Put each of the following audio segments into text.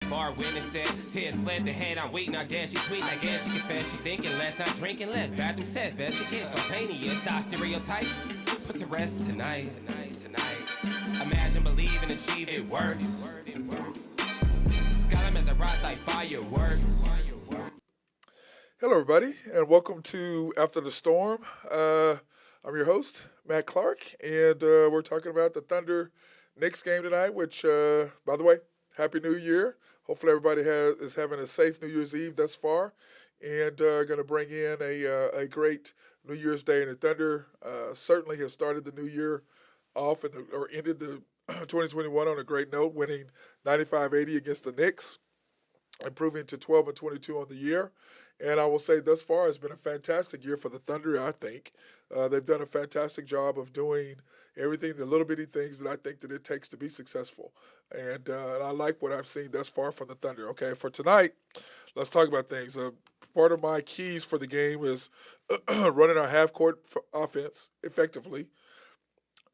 bar witnessing. Tears fled the head, I'm waiting, I guess she tweet, I guess she confess. She thinking less, not drinking less. Bathroom says, best it gets, spontaneous. I stereotype, put to rest tonight. Imagine, believe, and achieve, it works. Skyrim as a rise like fireworks. Hello, everybody, and welcome to After the Storm. I'm your host, Matt Clark, and we're talking about the Thunder Knicks game tonight. Which, by the way, Happy New Year! Hopefully, everybody is having a safe New Year's Eve thus far, and going to bring in a great New Year's Day. And the Thunder certainly have started the new year off or ended the 2021 on a great note, winning 95-80 against the Knicks, improving to 12-22 on the year. And I will say thus far it's been a fantastic year for the Thunder, I think. They've done a fantastic job of doing everything, the little bitty things that I think that it takes to be successful. And I like what I've seen thus far from the Thunder. Okay, for tonight, let's talk about things. Part of my keys for the game is running our half-court offense effectively,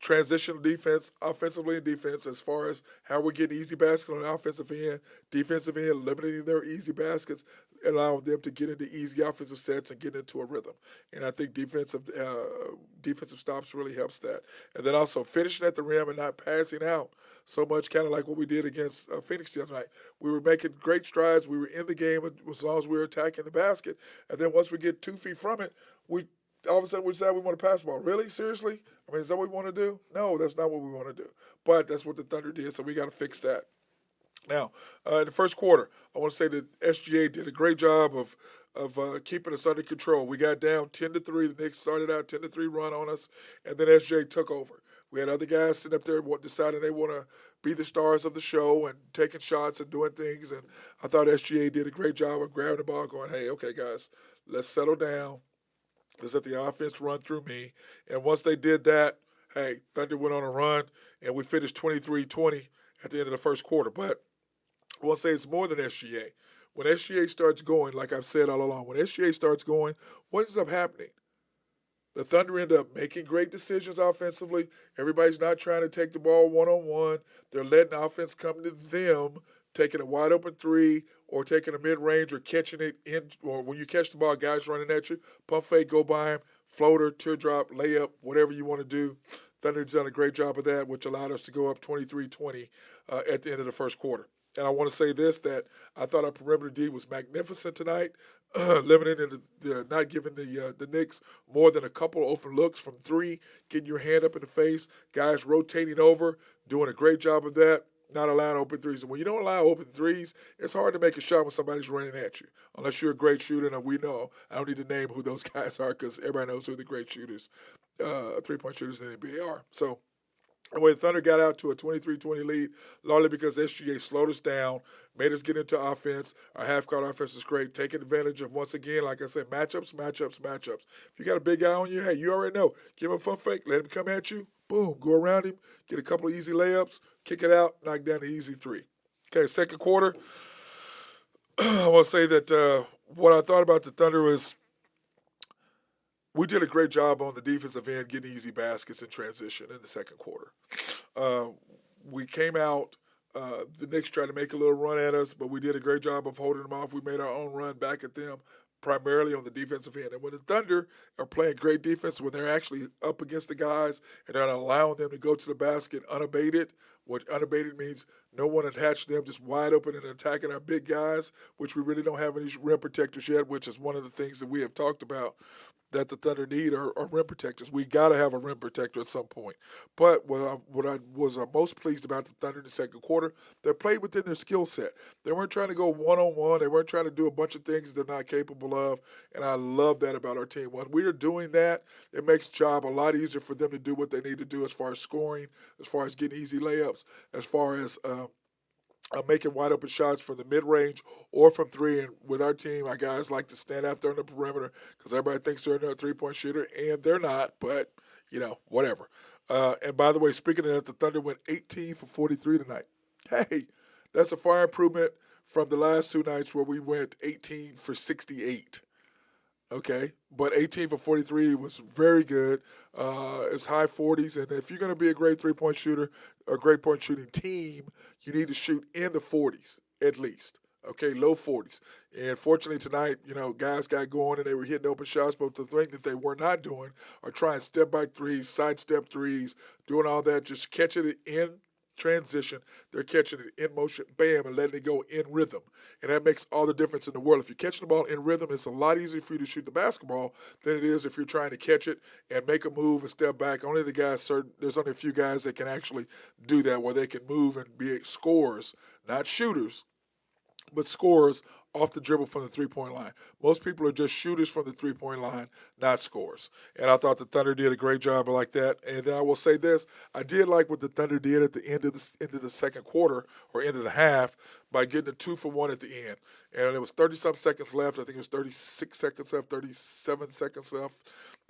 transitional defense, offensively and defense, as far as how we're getting easy basket on the offensive end, defensive end, limiting their easy baskets, allowing them to get into easy offensive sets and get into a rhythm. And I think defensive stops really helps that. And then also finishing at the rim and not passing out so much, kind of like what we did against Phoenix the other night. We were making great strides. We were in the game as long as we were attacking the basket. And then once we get 2 feet from it, we all of a sudden we decide we want to pass the ball. Really? Seriously? I mean, is that what we want to do? No, that's not what we want to do. But that's what the Thunder did, so we got to fix that. Now, in the first quarter, I want to say that SGA did a great job of keeping us under control. We got down 10-3. The Knicks started out 10-3 run on us, and then SGA took over. We had other guys sitting up there deciding they want to be the stars of the show and taking shots and doing things. And I thought SGA did a great job of grabbing the ball, going, "Hey, okay, guys, let's settle down. Let's let the offense run through me." And once they did that, hey, Thunder went on a run, and we finished 23-20 at the end of the first quarter. But I want to say it's more than SGA. When SGA starts going, like I've said all along, when SGA starts going, what ends up happening? The Thunder end up making great decisions offensively. Everybody's not trying to take the ball one-on-one. They're letting the offense come to them, taking a wide-open three or taking a mid-range or catching it in, or when you catch the ball, guys running at you, pump fake, go by him, floater, teardrop, layup, whatever you want to do. Thunder's done a great job of that, which allowed us to go up 23-20 at the end of the first quarter. And I want to say this, that I thought our perimeter D was magnificent tonight, limiting not giving the Knicks more than a couple of open looks from three, getting your hand up in the face, guys rotating over, doing a great job of that, not allowing open threes. And when you don't allow open threes, it's hard to make a shot when somebody's running at you, unless you're a great shooter. And we know, I don't need to name who those guys are because everybody knows who the great shooters, three-point shooters in the NBA are. So, when Thunder got out to a 23-20 lead, largely because SGA slowed us down, made us get into offense. Our half-court offense is great, taking advantage of, once again, like I said, matchups. If you got a big guy on you, hey, you already know. Give him a fun fake, let him come at you, boom, go around him, get a couple of easy layups, kick it out, knock down the easy three. Okay, second quarter, I want to say that what I thought about the Thunder was we did a great job on the defensive end getting easy baskets in transition in the second quarter. We came out, the Knicks tried to make a little run at us, but we did a great job of holding them off. We made our own run back at them, primarily on the defensive end. And when the Thunder are playing great defense, when they're actually up against the guys and they're not allowing them to go to the basket unabated, what unabated means no one attached to them, just wide open and attacking our big guys, which we really don't have any rim protectors yet, which is one of the things that we have talked about that the Thunder need are rim protectors. We got to have a rim protector at some point. But what I was most pleased about the Thunder in the second quarter, they played within their skill set. They weren't trying to go one-on-one. They weren't trying to do a bunch of things they're not capable of, and I love that about our team. When we are doing that, it makes the job a lot easier for them to do what they need to do as far as scoring, as far as getting easy layups, as far as making wide open shots from the mid range or from three. And with our team, our guys like to stand out there on the perimeter because everybody thinks they're a 3-point shooter, and they're not. But whatever. And by the way, speaking of that, the Thunder went 18 for 43 tonight. Hey, that's a far improvement from the last two nights where we went 18 for 68. Okay, but 18 for 43 was very good. It's high 40s, and if you're going to be a great 3-point shooter, a great point shooting team, you need to shoot in the 40s. at least. Okay, low 40s. And fortunately tonight, guys got going and they were hitting open shots, but the thing that they were not doing are trying step back threes, sidestep threes, doing all that, just catching it in transition. They're catching it in motion, bam, and letting it go in rhythm. And that makes all the difference in the world. If you're catching the ball in rhythm, it's a lot easier for you to shoot the basketball than it is if you're trying to catch it and make a move and step back. There's only a few guys that can actually do that, where they can move and be scorers, not shooters, but scorers off the dribble from the three-point line. Most people are just shooters from the three-point line, not scorers. And I thought the Thunder did a great job like that. And then I will say this: I did like what the Thunder did at the end of the second quarter or end of the half by getting a 2-for-1 at the end. And it was 30-something seconds left. I think it was 36 seconds left, 37 seconds left.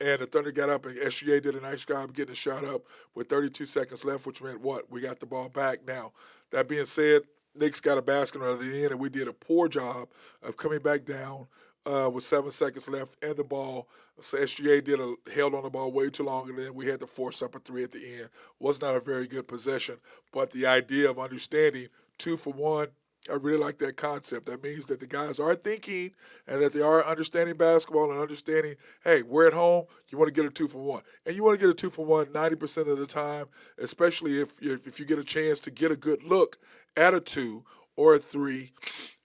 And the Thunder got up, and SGA did a nice job getting a shot up with 32 seconds left, which meant what? We got the ball back. Now, that being said, Knicks got a basket at the end, and we did a poor job of coming back down with 7 seconds left and the ball. So SGA held on the ball way too long, and then we had to force up a three at the end. Was not a very good possession, but the idea of understanding 2-for-1, I really like that concept. That means that the guys are thinking and that they are understanding basketball and understanding, hey, we're at home, you want to get a 2-for-1. And you want to get a 2-for-1 90% of the time, especially if you get a chance to get a good look at a 2 or a 3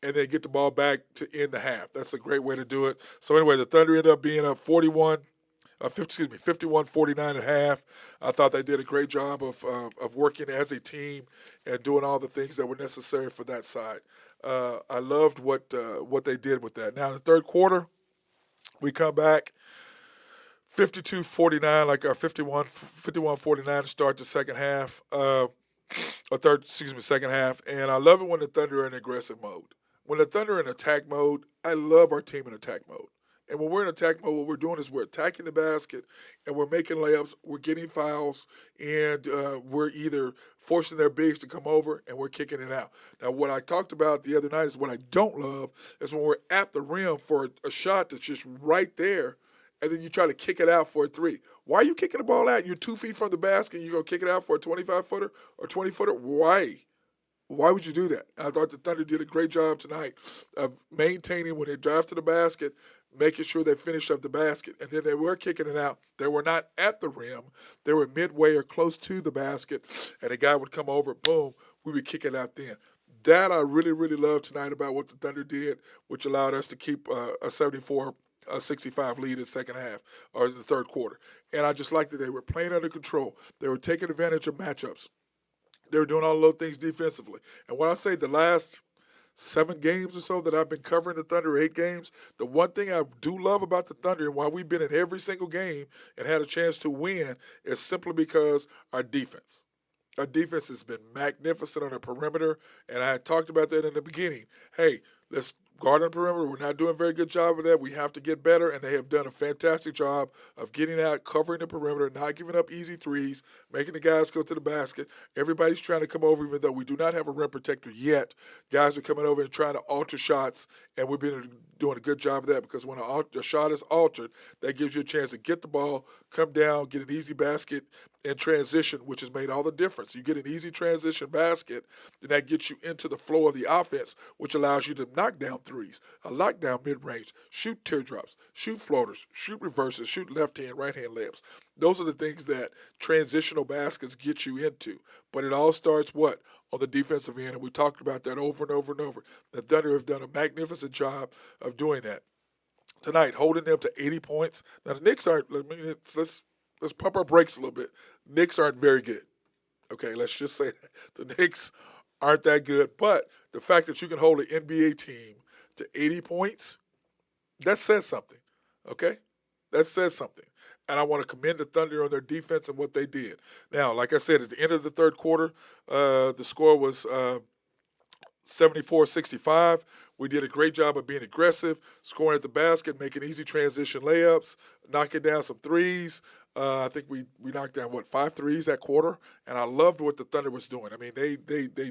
and then get the ball back to end the half. That's a great way to do it. So anyway, the Thunder ended up being up 51-49 at half. I thought they did a great job of working as a team and doing all the things that were necessary for that side. I loved what they did with that. Now, in the third quarter, we come back 52-49, like our 51-49 to start the second half. Second half. And I love it when the Thunder are in aggressive mode. When the Thunder are in attack mode, I love our team in attack mode. And when we're in attack mode, what we're doing is we're attacking the basket and we're making layups, we're getting fouls, and we're either forcing their bigs to come over and we're kicking it out. Now, what I talked about the other night is what I don't love is when we're at the rim for a shot that's just right there, and then you try to kick it out for a three. Why are you kicking the ball out? You're 2 feet from the basket and you're going to kick it out for a 25-footer or 20-footer? Why? Why would you do that? I thought the Thunder did a great job tonight of maintaining when they drive to the basket, making sure they finish up the basket. And then they were kicking it out. They were not at the rim. They were midway or close to the basket, and a guy would come over, boom, we would kick it out then. That I really, really loved tonight about what the Thunder did, which allowed us to keep a 64-65 lead in the second half or in the third quarter. And I just liked that they were playing under control. They were taking advantage of matchups. They were doing all of those things defensively. And when I say the last 7 games or so that I've been covering the Thunder, 8 games, the one thing I do love about the Thunder and why we've been in every single game and had a chance to win is simply because our defense. Our defense has been magnificent on the perimeter, and I had talked about that in the beginning. Hey, let's guard on the perimeter. We're not doing a very good job of that. We have to get better, and they have done a fantastic job of getting out, covering the perimeter, not giving up easy threes, making the guys go to the basket. Everybody's trying to come over, even though we do not have a rim protector yet. Guys are coming over and trying to alter shots, and we've been doing a good job of that because when a shot is altered, that gives you a chance to get the ball, come down, get an easy basket, and transition, which has made all the difference. You get an easy transition basket, then that gets you into the flow of the offense, which allows you to knock down threes, lock down mid-range, shoot teardrops, shoot floaters, shoot reverses, shoot left-hand, right-hand layups. Those are the things that transitional baskets get you into. But it all starts what? On the defensive end, and we talked about that over and over and over. The Thunder have done a magnificent job of doing that. Tonight, holding them to 80 points. Now, the Knicks aren't, let's pump our brakes a little bit. Knicks aren't very good. Okay, let's just say that. The Knicks aren't that good. But the fact that you can hold an NBA team to 80 points, that says something. Okay? That says something. And I want to commend the Thunder on their defense and what they did. Now, like I said, at the end of the third quarter, the score was 74-65. We did a great job of being aggressive, scoring at the basket, making easy transition layups, knocking down some threes. I think we knocked down, 5 threes that quarter, and I loved what the Thunder was doing. I mean, they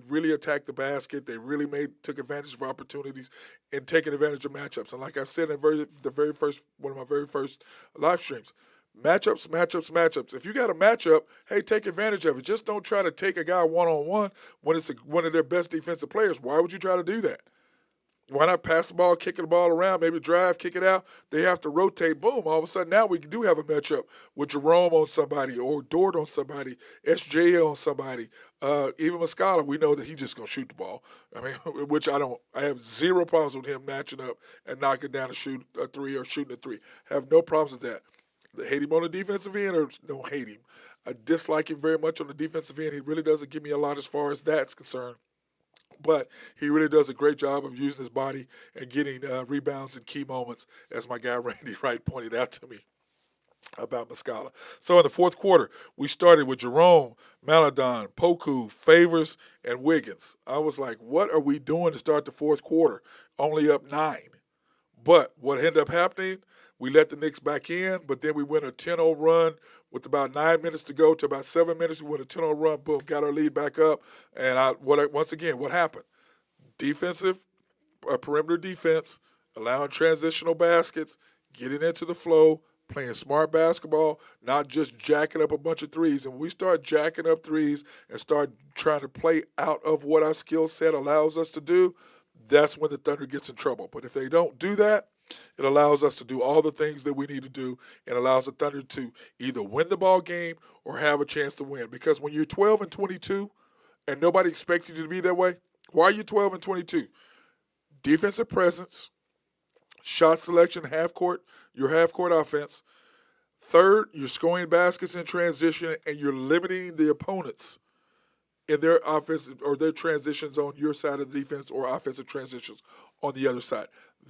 really attacked the basket. They really took advantage of opportunities and taking advantage of matchups. And like I said in one of my very first live streams, Matchups, matchups, matchups. If you got a matchup, hey, take advantage of it. Just don't try to take a guy one-on-one when it's one of their best defensive players. Why would you try to do that? Why not pass the ball, kicking the ball around, maybe drive, kick it out? They have to rotate. Boom. All of a sudden, now we do have a matchup with Jerome on somebody or Dort on somebody, SJ on somebody. Even Muscala, we know that he's just going to shoot the ball. I mean, which I have zero problems with him matching up and knocking down shoot a three or shooting a three. Have no problems with that. I hate him on the defensive end or don't hate him. I dislike him very much on the defensive end. He really doesn't give me a lot as far as that's concerned. But he really does a great job of using his body and getting rebounds in key moments, as my guy Randy Wright pointed out to me about Muscala. So in the fourth quarter, we started with Jerome, Maladon, Poku, Favors, and Wiggins. I was like, what are we doing to start the fourth quarter? Only up 9. But what ended up happening, we let the Knicks back in, but then we went a 10-0 run with about 9 minutes to go to about 7 minutes. We went a 10-0 run, boom, got our lead back up. And once again, what happened? Defensive, perimeter defense, allowing transitional baskets, getting into the flow, playing smart basketball, not just jacking up a bunch of threes. And when we start jacking up threes and start trying to play out of what our skill set allows us to do, that's when the Thunder gets in trouble. But if they don't do that, it allows us to do all the things that we need to do and allows the Thunder to either win the ball game or have a chance to win. Because when you're 12-22 and nobody expects you to be that way, why are you 12-22? Defensive presence, shot selection, your half-court offense. Third, you're scoring baskets in transition and you're limiting the opponents in their offense or their transitions on your side of the defense or offensive transitions on the other side.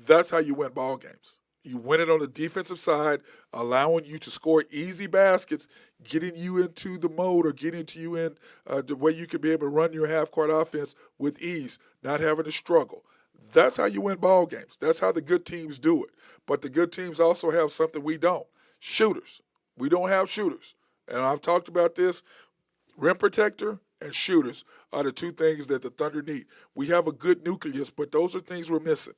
That's how you win ball games. You win it on the defensive side, allowing you to score easy baskets, getting you into the mode or getting you in the way you can be able to run your half-court offense with ease, not having to struggle. That's how you win ball games. That's how the good teams do it. But the good teams also have something we don't. Shooters. We don't have shooters. And I've talked about this. Rim protector and shooters are the two things that the Thunder need. We have a good nucleus, but those are things we're missing.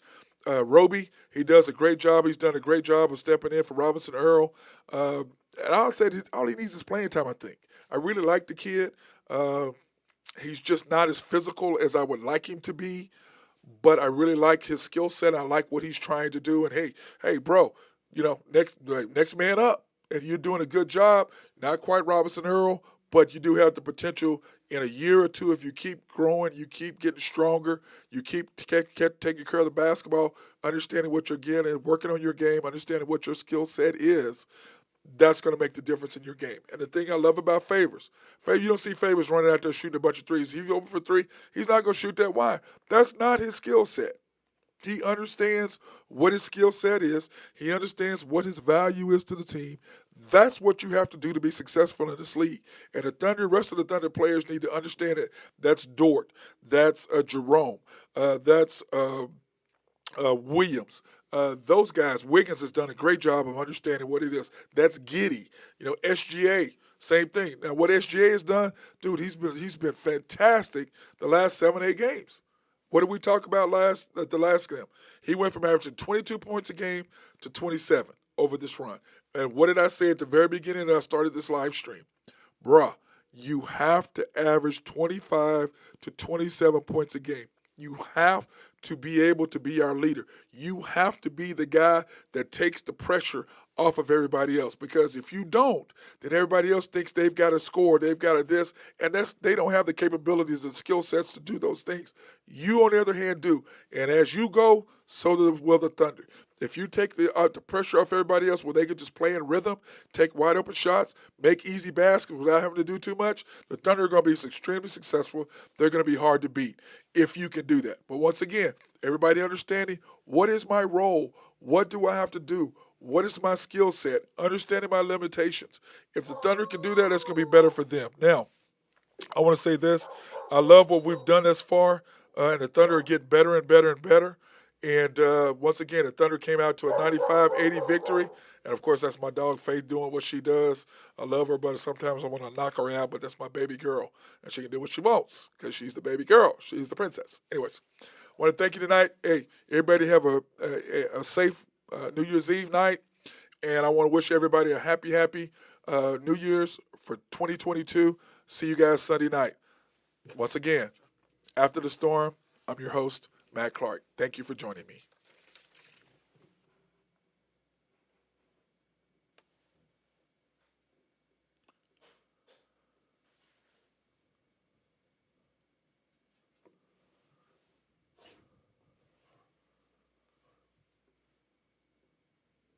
Roby, he does a great job. He's done a great job of stepping in for Robinson Earl. And I'll say all he needs is playing time, I think. I really like the kid. He's just not as physical as I would like him to be, but I really like his skill set. I like what he's trying to do. And, hey, bro, next man up. And you're doing a good job. Not quite Robinson Earl, but you do have the potential in a year or two if you keep growing, you keep getting stronger, you keep taking care of the basketball, understanding what you're getting, working on your game, understanding what your skill set is, that's going to make the difference in your game. And the thing I love about Favors, you don't see Favors running out there shooting a bunch of threes. If he's open for three, he's not going to shoot that wide. That's not his skill set. He understands what his skill set is. He understands what his value is to the team. That's what you have to do to be successful in this league. And the rest of the Thunder players need to understand it. That's Dort. That's Jerome. That's Williams. Those guys, Wiggins has done a great job of understanding what it is. That's Giddey. SGA, same thing. Now, what SGA has done, dude, he's been fantastic the last 7-8 games. What did we talk about the last game? He went from averaging 22 points a game to 27 over this run. And what did I say at the very beginning that I started this live stream? Bruh, you have to average 25 to 27 points a game. You have to be able to be our leader. You have to be the guy that takes the pressure off of everybody else. Because if you don't, then everybody else thinks they've got to score, they've got to this, and they don't have the capabilities and skill sets to do those things. You, on the other hand, do. And as you go, so will the Thunder. If you take the pressure off everybody else where they can just play in rhythm, take wide open shots, make easy baskets without having to do too much, the Thunder are going to be extremely successful. They're going to be hard to beat if you can do that. But once again, everybody understanding what is my role? What do I have to do? What is my skill set? Understanding my limitations. If the Thunder can do that, that's going to be better for them. Now, I want to say this. I love what we've done thus far, and the Thunder are getting better and better and better. And once again, the Thunder came out to a 95-80 victory. And, of course, that's my dog Faith doing what she does. I love her, but sometimes I want to knock her out, but that's my baby girl. And she can do what she wants because she's the baby girl. She's the princess. Anyways, I want to thank you tonight. Hey, everybody have a safe New Year's Eve night. And I want to wish everybody a happy New Year's for 2022. See you guys Sunday night. Once again, After the Storm, I'm your host, Matt Clark. Thank you for joining me.